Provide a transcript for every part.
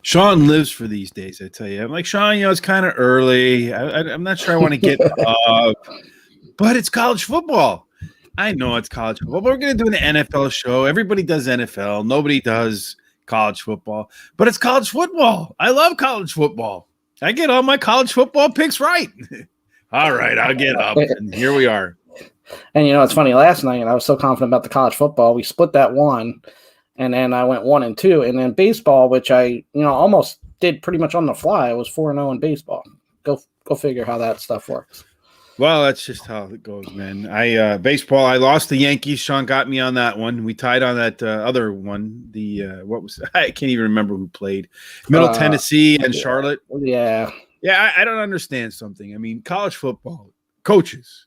Sean lives for these days, I tell you. I'm like, Sean, it's kind of early. I'm not sure I want to get up, but it's college football. I know it's college football, but we're going to do an NFL show. Everybody does NFL. Nobody does college football, but it's college football. I love college football. I get all my college football picks right. All right, I'll get up, and here we are. And it's funny. Last night, I was so confident about the college football. We split that one, and then I went 1-2. And then baseball, which I almost did pretty much on the fly. I was 4-0 in baseball. Go figure how that stuff works. Well, that's just how it goes, man. Baseball, I lost the Yankees. Sean got me on that one. We tied on that other one. I can't even remember who played. Middle Tennessee and Charlotte. Yeah. Yeah, I don't understand something. I mean, college football, coaches,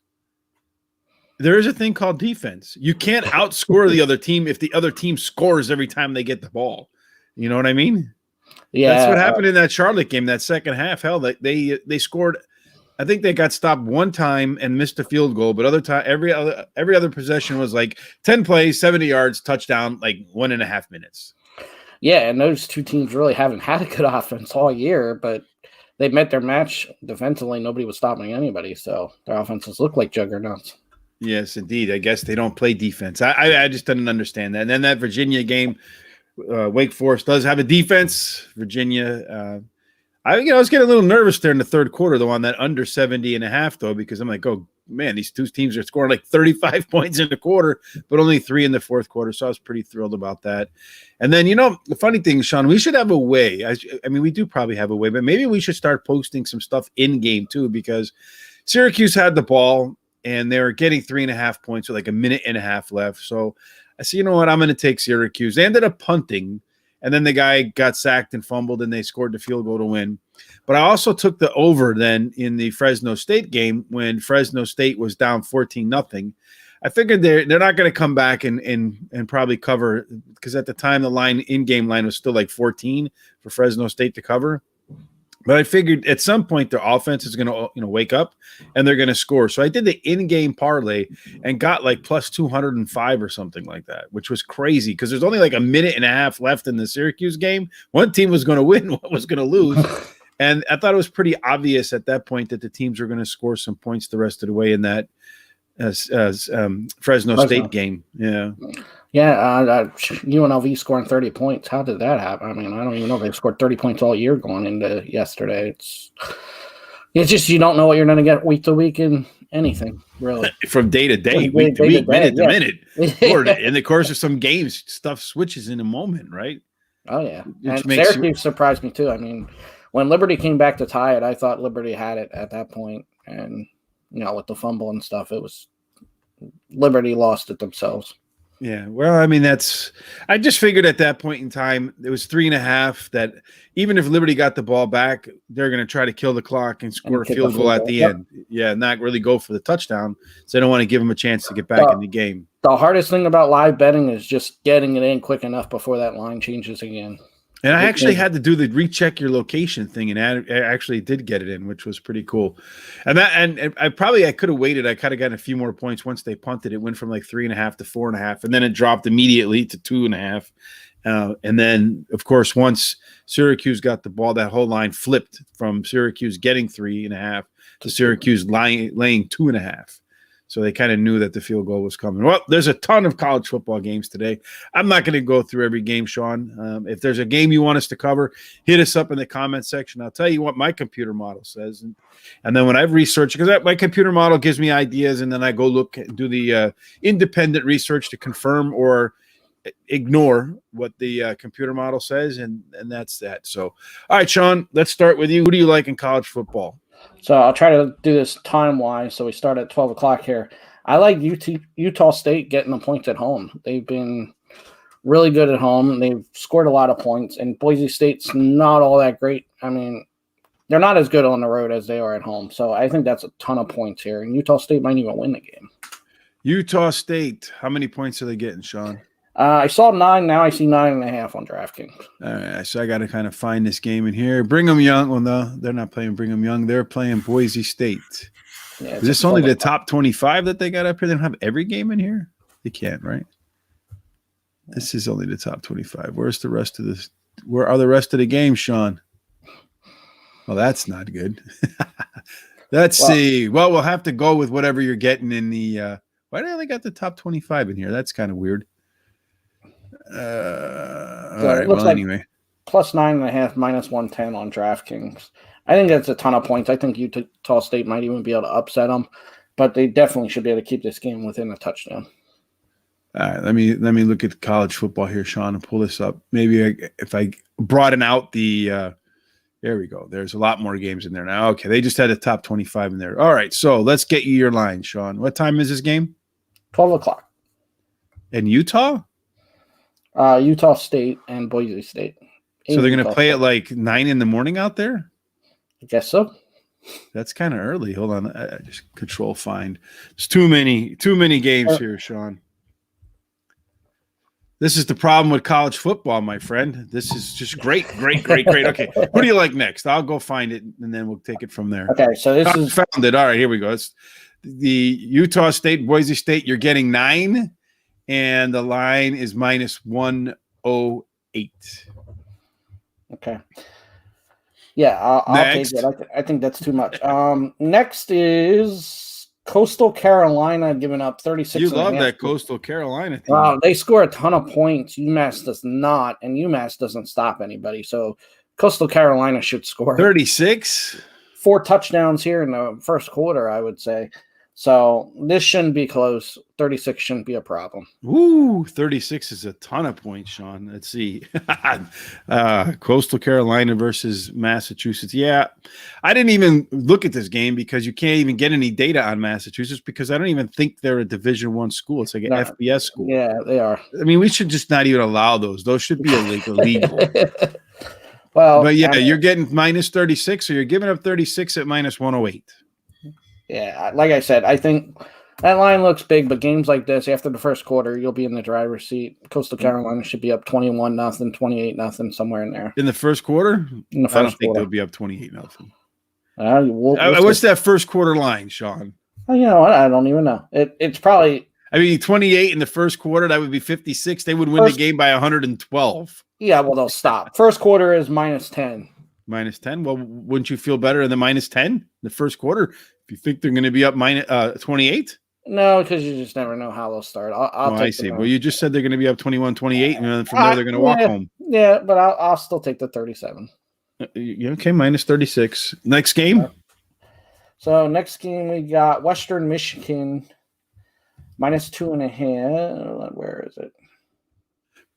there is a thing called defense. You can't outscore the other team if the other team scores every time they get the ball. You know what I mean? Yeah. That's what happened in that Charlotte game, that second half. Hell, they scored. I think they got stopped one time and missed a field goal, but every other possession was like 10 plays, 70 yards, touchdown, like 1.5 minutes. Yeah, and those two teams really haven't had a good offense all year, but they met their match defensively. Nobody was stopping anybody, so their offenses look like juggernauts. Yes, indeed. I guess they don't play defense. I just didn't understand that. And then that Virginia game, Wake Forest does have a defense. Virginia, I was getting a little nervous there in the third quarter, though, on that under 70.5, though, because I'm like, oh, man, these two teams are scoring like 35 points in the quarter, but only 3 in the fourth quarter. So I was pretty thrilled about that. And then, the funny thing, Sean, we should have a way. I mean, we do probably have a way, but maybe we should start posting some stuff in game, too, because Syracuse had the ball and they were getting 3.5 points with like 1.5 minutes left. So I said, you know what? I'm going to take Syracuse. They ended up punting. And then the guy got sacked and fumbled, and they scored the field goal to win. But I also took the over then in the Fresno State game when Fresno State was down 14-0. I figured they're not going to come back and probably cover, because at the time the in-game line was still like 14 for Fresno State to cover. But I figured at some point their offense is going to wake up and they're going to score. So I did the in-game parlay and got like plus 205 or something like that, which was crazy because there's only like 1.5 minutes left in the Syracuse game. One team was going to win, one was going to lose. And I thought it was pretty obvious at that point that the teams were going to score some points the rest of the way in that Fresno State game. Yeah. Yeah, UNLV scoring 30 points. How did that happen? I mean, I don't even know if they've scored 30 points all year going into yesterday. It's just you don't know what you're going to get week to week in anything, really. From day to day, week to week, minute to minute. Or in the course of some games, stuff switches in a moment, right? Oh, yeah. And Syracuse surprised me, too. I mean, when Liberty came back to tie it, I thought Liberty had it at that point. And, with the fumble and stuff, it was Liberty lost it themselves. Yeah, well, I mean, I just figured at that point in time, it was 3.5 that even if Liberty got the ball back, they're going to try to kill the clock and score a field goal at the end. Yeah, not really go for the touchdown. So they don't want to give them a chance to get back in the game. The hardest thing about live betting is just getting it in quick enough before that line changes again. And I actually had to do the recheck your location thing, and I actually did get it in, which was pretty cool. And I could have waited. I kind of got a few more points once they punted. It went from like 3.5 to 4.5, and then it dropped immediately to 2.5. And then, of course, once Syracuse got the ball, that whole line flipped from Syracuse getting 3.5 to Syracuse laying 2.5. So they kind of knew that the field goal was coming. Well, there's a ton of college football games today. I'm not going to go through every game, Sean. If there's a game you want us to cover, hit us up in the comment section. I'll tell you what my computer model says. And then when I've researched, because my computer model gives me ideas, and then I go look and do the independent research to confirm or ignore what the computer model says, and that's that. So, all right, Sean, let's start with you. Who do you like in college football? So I'll try to do this time-wise, so we start at 12 o'clock here. I like Utah State getting the points at home. They've been really good at home. They've scored a lot of points, and Boise State's not all that great. I mean, they're not as good on the road as they are at home, so I think that's a ton of points here, and Utah State might even win the game. Utah State, how many points are they getting, Sean? I saw 9. Now I see 9.5 on DraftKings. All right, so I got to kind of find this game in here. Brigham Young. Well, no, they're not playing Brigham Young. They're playing Boise State. Yeah, is this only the top 25 that they got up here? They don't have every game in here? They can't, right? This is only the top 25. Where's the rest of this Where are the rest of the games, Sean? Well, that's not good. Let's see. Well, we'll have to go with whatever you're getting in the why do they got the top 25 in here? That's kind of weird. All right. Well, anyway. Plus 9.5, minus 110 on DraftKings. I think that's a ton of points. I think Utah State might even be able to upset them, but they definitely should be able to keep this game within a touchdown. All right, let me look at college football here, Sean, and pull this up. Maybe if I broaden out the there we go. There's a lot more games in there now. Okay, they just had a top 25 in there. All right, so let's get you your line, Sean. What time is this game? 12 o'clock. In Utah? Utah State and Boise State. So they're going to play at like 9 in the morning out there? I guess so. That's kind of early. Hold on. I just control find. There's too many games here, Sean. This is the problem with college football, my friend. This is just great. Okay, who do you like next? I'll go find it, and then we'll take it from there. Okay, so this is found it. All right, here we go. It's the Utah State, Boise State. You're getting 9, and the line is minus 108. Okay. Yeah, I'll take it. I think that's too much. Next is Coastal Carolina giving up 36. You love that Coastal Carolina team. Wow, they score a ton of points. UMass does not, and UMass doesn't stop anybody. So Coastal Carolina should score 36. 4 touchdowns here in the first quarter, I would say. So this shouldn't be close. 36 shouldn't be a problem. Ooh, 36 is a ton of points, Sean. Let's see. Coastal Carolina versus Massachusetts. Yeah, I didn't even look at this game because you can't even get any data on Massachusetts because I don't even think they're a Division I school. It's like an FBS school. Yeah, they are. I mean, we should just not even allow those. Those should be illegal. Well, but yeah, you're getting minus 36, so you're giving up 36 at minus 108. Yeah, like I said, I think that line looks big, but games like this, after the first quarter, you'll be in the driver's seat. Coastal Carolina should be up 21-0, 28-0, somewhere in there. In the first quarter? In the first I don't think quarter. they'll be up 28-0. What's that first quarter line, Sean? You know what? I don't even know. It's probably... I mean, 28 in the first quarter, that would be 56. They would win the game by 112. Yeah, well, they'll stop. First quarter is minus 10. Minus 10? Well, wouldn't you feel better in the minus 10 the first quarter if you think they're going to be up minus 28? No, because you just never know how they'll start. I see. Well, you just said they're going to be up 21-28, and then from there they're going to walk home. Yeah, but I'll still take the 37. Okay, minus 36. Next game? So next game we got Western Michigan minus 2.5. Where is it?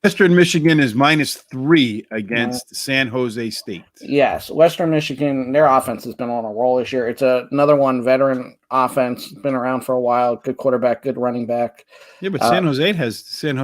Western Michigan is minus 3 against San Jose State. Yes, Western Michigan, their offense has been on a roll this year. It's another one, veteran offense, been around for a while. Good quarterback, good running back. Yeah, but San Jose State has the same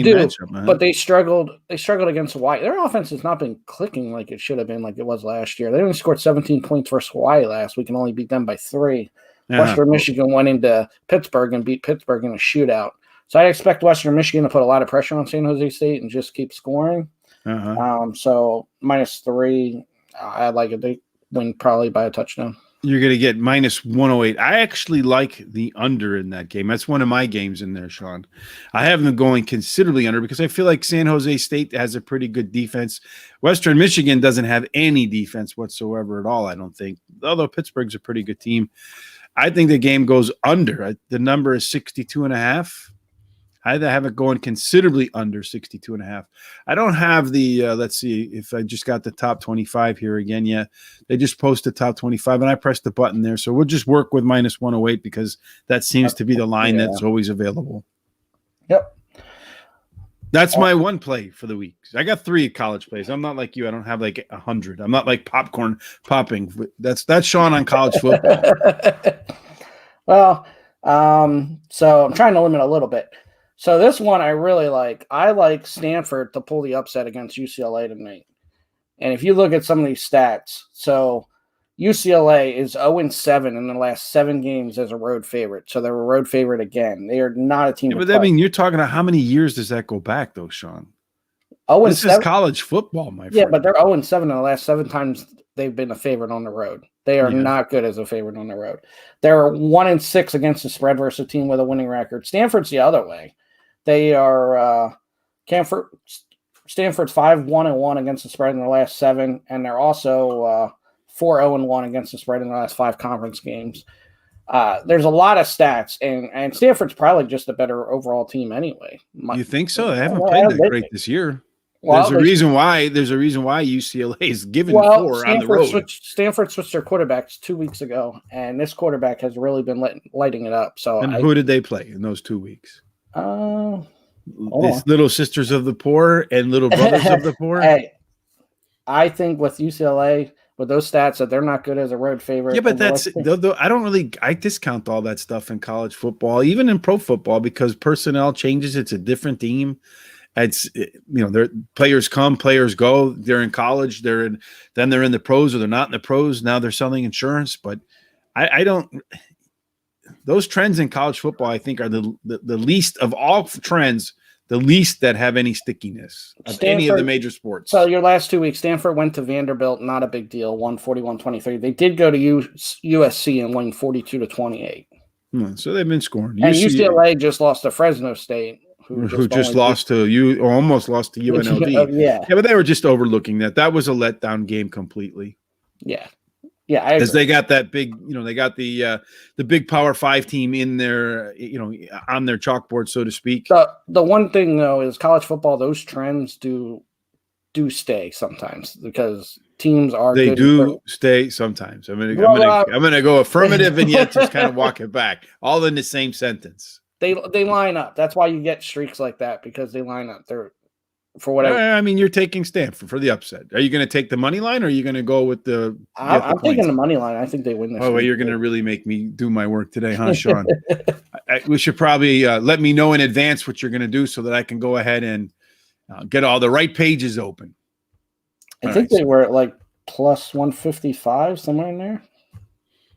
matchup, man. But they struggled against Hawaii. Their offense has not been clicking like it should have been, like it was last year. They only scored 17 points versus Hawaii last week and only beat them by 3. Western Michigan went into Pittsburgh and beat Pittsburgh in a shootout. So I expect Western Michigan to put a lot of pressure on San Jose State and just keep scoring. So minus 3, I like it. They win probably by a touchdown. You're going to get minus 108. I actually like the under in that game. That's one of my games in there, Sean. I have them going considerably under because I feel like San Jose State has a pretty good defense. Western Michigan doesn't have any defense whatsoever at all, I don't think. Although Pittsburgh's a pretty good team. I think the game goes under. The number is 62.5. I have it going considerably under 62.5. I don't have the, let's see if I just got the top 25 here again. Yeah, they just posted top 25 and I pressed the button there. So we'll just work with minus 108 because that seems to be the line that's always available. Yep. That's my one play for the week. I got 3 college plays. I'm not like you. I don't have like 100. I'm not like popcorn popping. That's Sean on college football. Well, so I'm trying to limit a little bit. So this one I really like. I like Stanford to pull the upset against UCLA tonight. And if you look at some of these stats, so UCLA is 0-7 in the last 7 games as a road favorite. So they're a road favorite again. They are not a team. Yeah, but I mean, you're talking about how many years does that go back, though, Sean? This is college football, my friend. Yeah, but they're 0-7 in the last 7 times they've been a favorite on the road. They are not good as a favorite on the road. They're 1-6 against the spread versus a team with a winning record. Stanford's the other way. They are Stanford's 5-1-1 against the spread in their last 7, and they're also 4-0-1 against the spread in their last 5 conference games. There's a lot of stats, and Stanford's probably just a better overall team anyway. You think so? They haven't played that great this year. Well, there's a reason why UCLA is given 4 on the road. Stanford switched their quarterbacks 2 weeks ago, and this quarterback has really been lighting it up. So, and who did they play in those 2 weeks? These little sisters of the poor and little brothers of the poor. Hey, I think with UCLA, with those stats, that they're not good as a road favorite. Yeah, but I discount all that stuff in college football, even in pro football, because personnel changes. It's a different team. Their players come, players go. They're in college. Then they're in the pros, or they're not in the pros. Now they're selling insurance. But I don't. Those trends in college football, I think, are the least of all trends, the least that have any stickiness of any of the major sports. So your last 2 weeks, Stanford went to Vanderbilt, not a big deal, won 41-23. They did go to USC and win 42-28. So they've been scoring. And UCLA just lost to Fresno State. Who just lost to you, or almost lost to UNLV. Yeah, but they were just overlooking that. That was a letdown game completely. Yeah, because they got that big, they got the big Power 5 team in there, on their chalkboard, so to speak. The one thing though is college football; those trends do stay sometimes because teams are. They do stay sometimes. I'm gonna go affirmative and yet just kind of walk it back, all in the same sentence. They line up. That's why you get streaks like that, because they line up. They're for whatever. I mean, you're taking Stanford for the upset. Are you going to take the money line, or are you going to go with the? I'm taking the money line. I think they win this. Oh, well, you're going to really make me do my work today, huh, Sean? We should probably let me know in advance what you're going to do so that I can go ahead and get all the right pages open. I think they were at like plus 155, somewhere in there.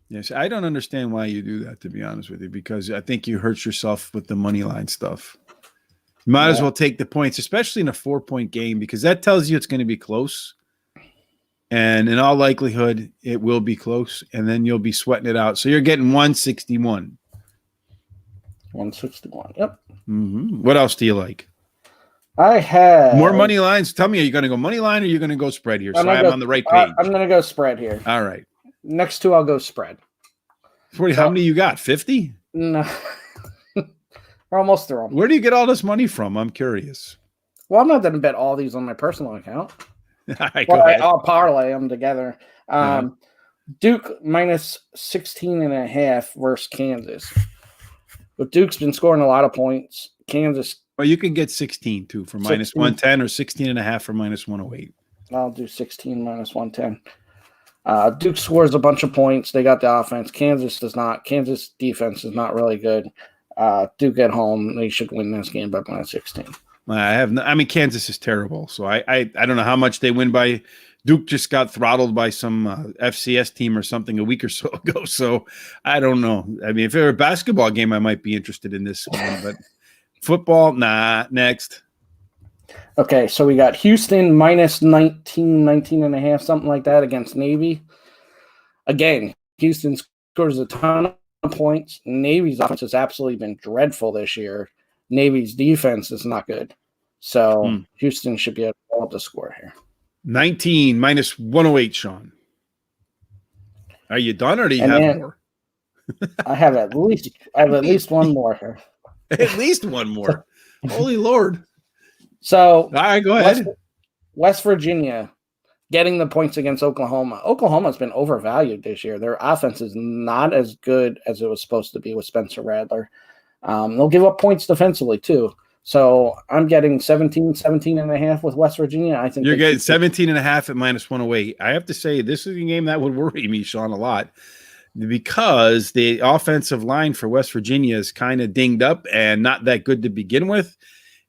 Yes, I don't understand why you do that, to be honest with you, because I think you hurt yourself with the money line stuff. You might as well take the points, especially in a 4-point game, because that tells you it's going to be close. And in all likelihood, it will be close, and then you'll be sweating it out. So you're getting 161. 161, yep. Mm-hmm. What else do you like? I have more money lines. Tell me, are you going to go money line, or are you going to go spread here? So I'm on the right page. I'm going to go spread here. All right. Next 2, I'll go spread. How many you got? 50? No. We're almost through them. Where do you get all this money from? I'm curious. Well, I'm not going to bet all these on my personal account. I'll parlay them together. Duke minus 16.5 versus Kansas. But Duke's been scoring a lot of points. Kansas. Well, you can get 16 too for minus 110, or 16.5 for minus 108. I'll do 16 minus 110. Duke scores a bunch of points. They got the offense. Kansas does not. Kansas defense is not really good. Duke at home, they should win this game by minus 16. Kansas is terrible. So I don't know how much they win by. Duke just got throttled by some FCS team or something a week or so ago. So I don't know. I mean, if it were a basketball game, I might be interested in this one, but football, nah. Next. Okay, so we got Houston minus 19.5, something like that against Navy. Again, Houston scores a ton of points. Navy's offense has absolutely been dreadful this year. Navy's defense is not good. So Houston should be able to score here. 19 minus 108, Sean. Are you done, or do you have more? I have at least one more here. At least one more. Holy Lord. So, all right, go ahead. West Virginia getting the points against Oklahoma. Oklahoma's been overvalued this year. Their offense is not as good as it was supposed to be with Spencer Rattler. They'll give up points defensively, too. So I'm getting 17.5 with West Virginia. I think you're getting 17.5 at minus 108. I have to say, this is a game that would worry me, Sean, a lot, because the offensive line for West Virginia is kind of dinged up and not that good to begin with.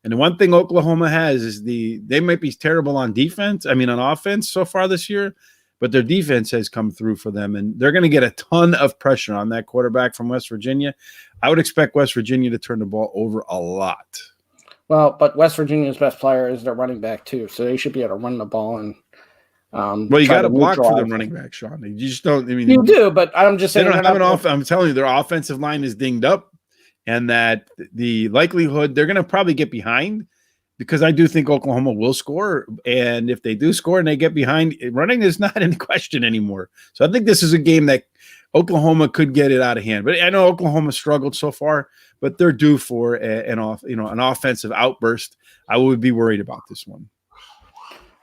And the one thing Oklahoma has is they might be terrible on offense so far this year, but their defense has come through for them, and they're going to get a ton of pressure on that quarterback from West Virginia. I would expect West Virginia to turn the ball over a lot. Well, but West Virginia's best player is their running back too, so they should be able to run the ball and. Well, you got to block for the running back, Sean. You just don't. You do, but I'm just saying they don't have an off. I'm telling you, their offensive line is dinged up, and that the likelihood they're going to probably get behind, because I do think Oklahoma will score. And if they do score and they get behind, running is not in question anymore. So I think this is a game that Oklahoma could get it out of hand. But I know Oklahoma struggled so far, but they're due for an offensive outburst. I would be worried about this one.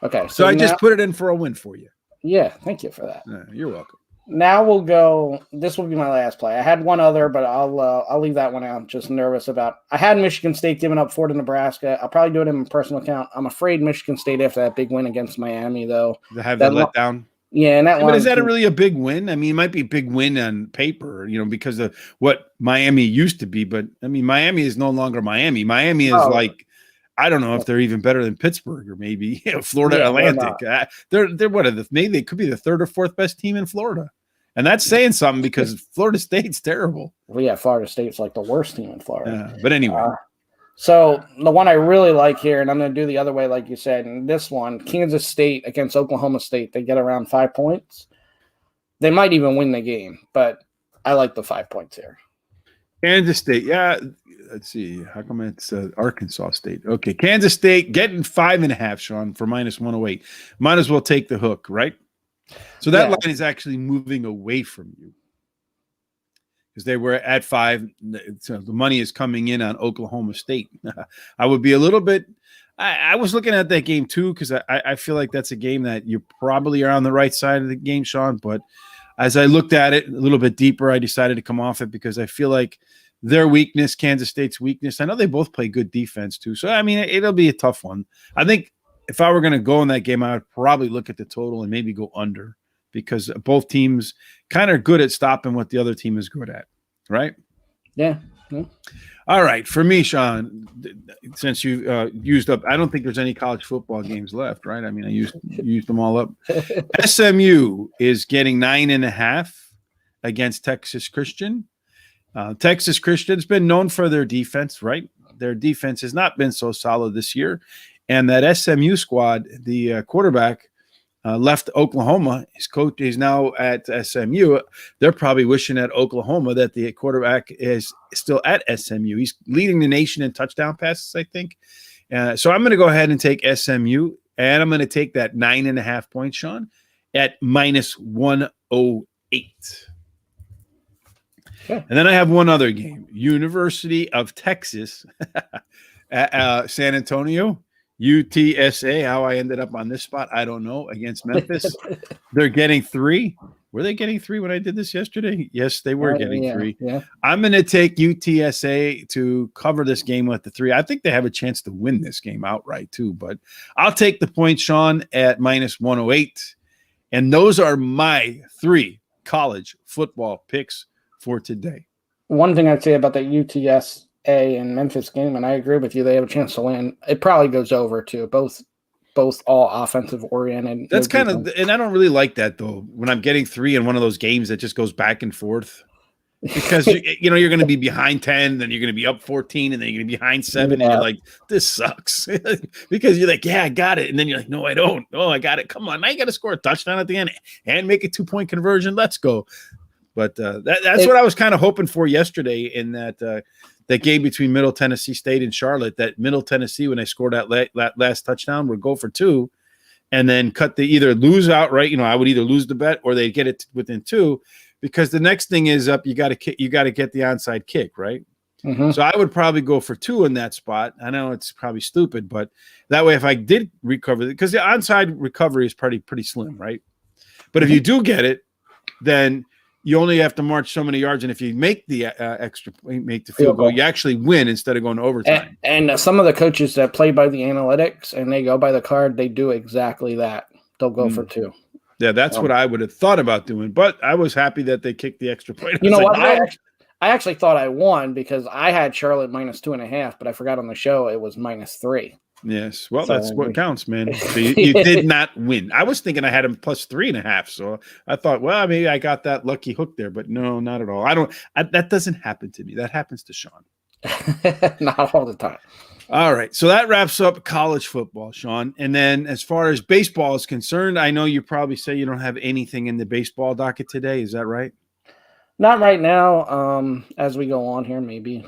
Okay. So I just put it in for a win for you. Yeah, thank you for that. You're welcome. Now we'll go. This will be my last play. I had one other, but I'll leave that one out. I'm just nervous about. I had Michigan State giving up 4 to Nebraska. I'll probably do it in my personal account. I'm afraid Michigan State after that big win against Miami, though. They have that letdown. Yeah, and but is that really a big win? I mean, it might be a big win on paper, because of what Miami used to be. But I mean, Miami is no longer Miami. Miami is like. I don't know if they're even better than Pittsburgh or maybe Florida Atlantic. They're what are the maybe they could be the 3rd or 4th best team in Florida, and that's saying something because Florida State's terrible. Well, yeah, Florida State's like the worst team in Florida. But anyway, so the one I really like here, and I'm going to do the other way, like you said. And this one, Kansas State against Oklahoma State, they get around 5 points. They might even win the game, but I like the 5 points here. Kansas State, yeah. Let's see. How come it's Arkansas State? Okay, Kansas State getting 5.5, Sean, for -108. Might as well take the hook, right? So that line is actually moving away from you because they were at 5. So the money is coming in on Oklahoma State. I would be a little bit. I was looking at that game too because I feel like that's a game that you probably are on the right side of the game, Sean. But as I looked at it a little bit deeper, I decided to come off it because I feel like. Their weakness, Kansas State's weakness. I know they both play good defense too. So, I mean, it'll be a tough one. I think if I were going to go in that game, I would probably look at the total and maybe go under because both teams kind of are good at stopping what the other team is good at, right? Yeah. All right. For me, Sean, since you used up, I don't think there's any college football games left, right? I mean, I used them all up. SMU is getting 9.5 against Texas Christian. Texas Christian's been known for their defense, right? Their defense has not been so solid this year. And that SMU squad, the quarterback left Oklahoma. His coach is now at SMU. They're probably wishing at Oklahoma that the quarterback is still at SMU. He's leading the nation in touchdown passes, I think. So I'm going to go ahead and take SMU, and I'm going to take that 9.5 points, Sean, at -108. Okay. And then I have one other game, University of Texas, San Antonio, UTSA. How I ended up on this spot, I don't know, against Memphis. They're getting 3. Were they getting 3 when I did this yesterday? Yes, they were getting 3. Yeah. I'm going to take UTSA to cover this game with the 3. I think they have a chance to win this game outright too, but I'll take the point, Sean, at -108. And those are my 3 college football picks for today. One thing I'd say about the UTSA and Memphis game, and I agree with you, they have a chance to win. It probably goes over too. Both all offensive oriented. That's kind of, and I don't really like that though. When I'm getting 3 in one of those games that just goes back and forth, because you're going to be behind 10, then you're going to be up 14, and then you're going to be behind 7, and you're like, this sucks, because you're like, yeah, I got it, and then you're like, no, I don't. Oh, I got it. Come on, now you got to score a touchdown at the end and make a 2-point conversion. Let's go. But that's what I was kind of hoping for yesterday in that game between Middle Tennessee State and Charlotte. That Middle Tennessee, when they scored that last touchdown, would go for 2, and then cut the either lose outright. I would either lose the bet or they'd get it within 2, because the next thing is up. You got to get the onside kick, right? Mm-hmm. So I would probably go for 2 in that spot. I know it's probably stupid, but that way, if I did recover, because the onside recovery is pretty slim, right? But if you do get it, then you only have to march so many yards, and if you make the make the field goal, you actually win instead of going to overtime. And some of the coaches that play by the analytics and they go by the card, they do exactly that. They'll go for 2. Yeah, that's what I would have thought about doing, but I was happy that they kicked the extra point. You know what? No. I actually thought I won because I had Charlotte -2.5, but I forgot on the show it was -3. Yes. Well, that's what counts, man. So you did not win. I was thinking I had him +3.5. So I thought, well, maybe I got that lucky hook there, but no, not at all. That doesn't happen to me. That happens to Sean. Not all the time. All right. So that wraps up college football, Sean. And then as far as baseball is concerned, I know you probably say you don't have anything in the baseball docket today. Is that right? Not right now. As we go on here, maybe.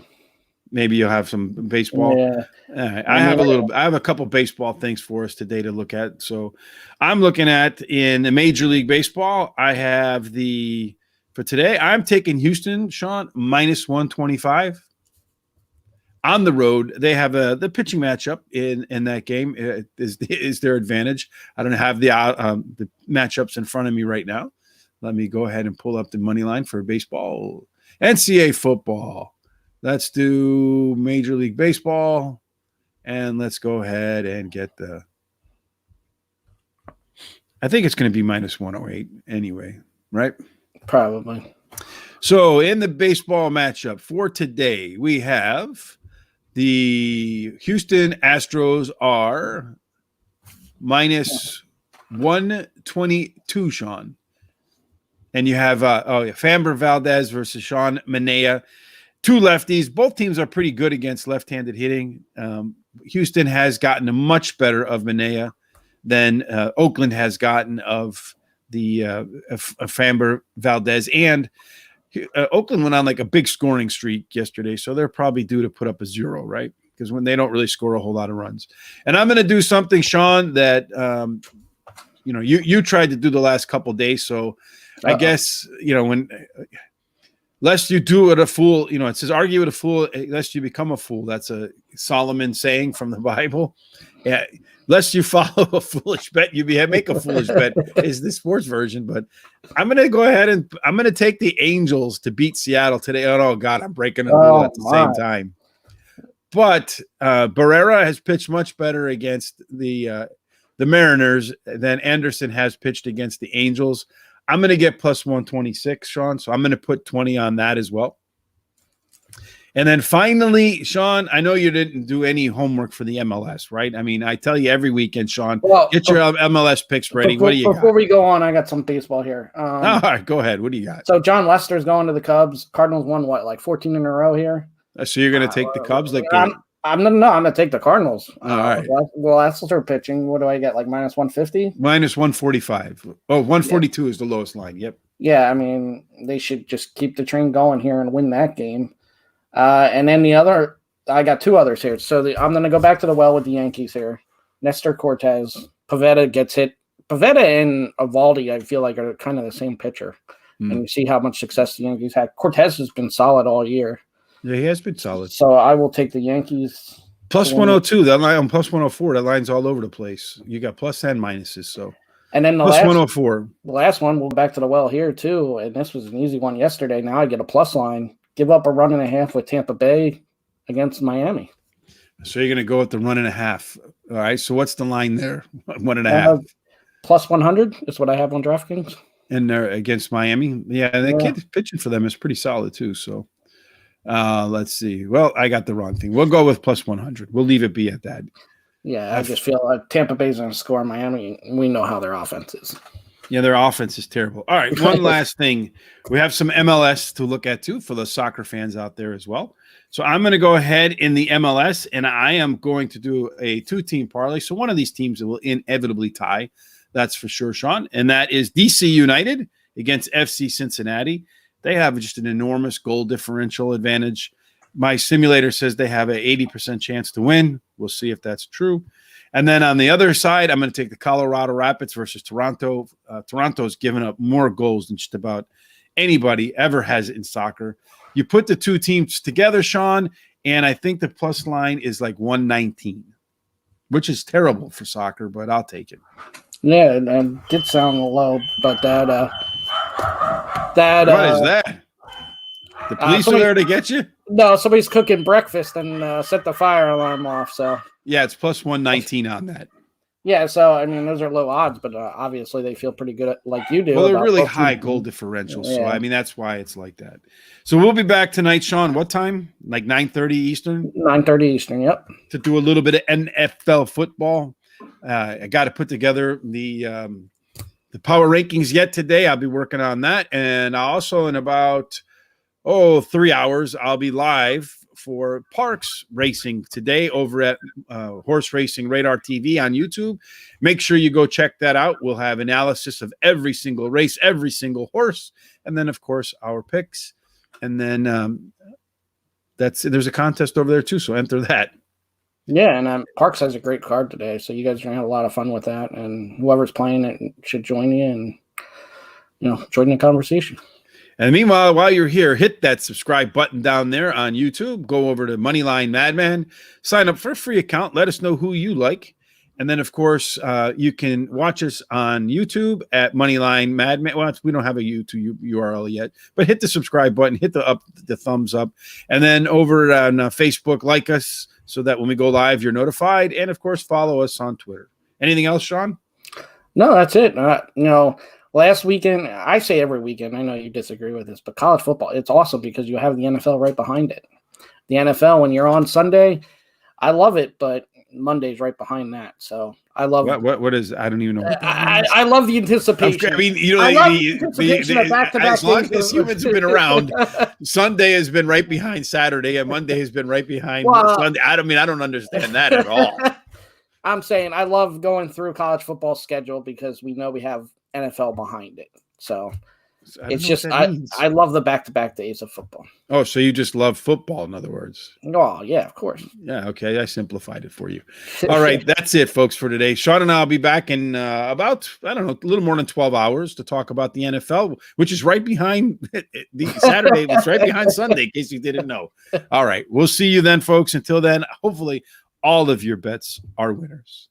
Maybe you'll have some baseball. Yeah. All right. I have a couple baseball things for us today to look at. So I'm looking at in the Major League Baseball. I have for today, I'm taking Houston, Sean, minus 125. On the road, they have the pitching matchup in that game is their advantage. I don't have the matchups in front of me right now. Let me go ahead and pull up the money line for baseball. NCAA football. Let's do Major League Baseball, and let's go ahead and get I think it's going to be minus 108 anyway, right? Probably. So in the baseball matchup for today, we have the Houston Astros are minus 122, Sean. And you have Framber Valdez versus Sean Manaea. Two lefties. Both teams are pretty good against left-handed hitting. Houston has gotten much better of Manaea than Oakland has gotten of the Framber Valdez. And Oakland went on like a big scoring streak yesterday, so they're probably due to put up a 0, right? Because when they don't really score a whole lot of runs. And I'm going to do something, Sean, that you tried to do the last couple of days. So I guess when lest you do it a fool, it says argue with a fool lest you become a fool. That's a Solomon saying from the Bible. Yeah, lest you follow a foolish bet, you make a foolish bet is the sports version. But I'm going to go ahead and I'm going to take the Angels to beat Seattle today. Oh God, I'm breaking a rule at the same time. But Barrera has pitched much better against the Mariners than Anderson has pitched against the Angels. I'm going to get plus 126, Sean. So I'm going to put 20 on that as well. And then finally, Sean, I know you didn't do any homework for the MLS, right? I mean, I tell you every weekend, Sean, get your MLS picks ready. What do you got? Before we go on, I got some baseball here. All right, go ahead. What do you got? So John Lester's going to the Cubs. Cardinals won, like 14 in a row here? So you're going to take the Cubs? I'm going to take the Cardinals. All right. Well, Lester's pitching. What do I get, like minus 150? Minus 145. Oh, 142 is the lowest line. Yep. Yeah, I mean, they should just keep the train going here and win that game. And then I got two others here. So I'm going to go back to the well with the Yankees here. Nestor Cortez. Pivetta gets hit. Pivetta and Eovaldi, I feel like, are kind of the same pitcher. And you see how much success the Yankees had. Cortez has been solid all year. Yeah, he has been solid. So I will take the Yankees. Plus 102. That line on plus 104. That line's all over the place. You got plus and minuses. So and then plus 104. The last one, we'll back to the well here too. And this was an easy one yesterday. Now I get a plus line. Give up a 1.5 with Tampa Bay against Miami. So you're going to go with the 1.5. All right. So what's the line there? 1.5. Plus 100 is what I have on DraftKings. And they're against Miami. Yeah, and the kid pitching for them is pretty solid too. So let's see. Well, I got the wrong thing. We'll go with plus 100. We'll leave it be at that. Yeah, I just feel like Tampa Bay's going to score Miami. We know how their offense is. Yeah, their offense is terrible. All right, one last thing. We have some MLS to look at, too, for the soccer fans out there as well. So I'm going to go ahead in the MLS, and I am going to do a two-team parlay. So one of these teams will inevitably tie. That's for sure, Sean. And that is DC United against FC Cincinnati. They have just an enormous goal differential advantage. My simulator says they have an 80% chance to win. We'll see if that's true. And then on the other side, I'm going to take the Colorado Rapids versus Toronto. Toronto's given up more goals than just about anybody ever has in soccer. You put the two teams together, Sean, and I think the plus line is like 119, which is terrible for soccer, but I'll take it. Yeah, it did sound low, but that what is that? The police are there to get you? No, somebody's cooking breakfast and set the fire alarm off. So yeah, it's plus 119 on that. Yeah, so I mean, those are low odds, but obviously they feel pretty good, like you do. Well, they're really high goal differentials, so I mean that's why it's like that. So we'll be back tonight, Sean. What time? Like 9:30 Eastern. 9:30 Eastern. Yep. To do a little bit of NFL football. I got to put together the power rankings yet today. I'll be working on that, and also in about 3 hours, I'll be live for Parks Racing today over at Horse Racing Radar TV on YouTube. Make sure you go check that out. We'll have analysis of every single race, every single horse, and then, of course, our picks. And then there's a contest over there too, so enter that. Yeah, and Parks has a great card today, so you guys are gonna have a lot of fun with that. And whoever's playing it should join you and join the conversation. And meanwhile, while you're here, hit that subscribe button down there on YouTube. Go over to Moneyline Madmen, sign up for a free account. Let us know who you like. And then, of course, you can watch us on YouTube at Moneyline Madmen. Well, we don't have a YouTube URL yet, but hit the subscribe button, hit the thumbs up. And then over on Facebook, like us so that when we go live, you're notified. And, of course, follow us on Twitter. Anything else, Sean? No, that's it. Last weekend, I say every weekend, I know you disagree with this, but college football, it's awesome because you have the NFL right behind it. The NFL, when you're on Sunday, I love it, but Monday's right behind that. So I love what is, I don't even know what that is. I love the anticipation. I mean, as long as humans have been around, Sunday has been right behind Saturday and Monday has been right behind Sunday. I don't understand that at all. I'm saying I love going through college football schedule because we know we have NFL behind it. So it's just I love the back-to-back days of football. Oh, so you just love football, in other words. Oh, yeah, of course. Yeah, okay. I simplified it for you. All right, that's it, folks, for today. Sean and I will be back in about, a little more than 12 hours to talk about the NFL, which is right behind the Saturday. It's right behind Sunday, in case you didn't know. All right, we'll see you then, folks. Until then, hopefully all of your bets are winners.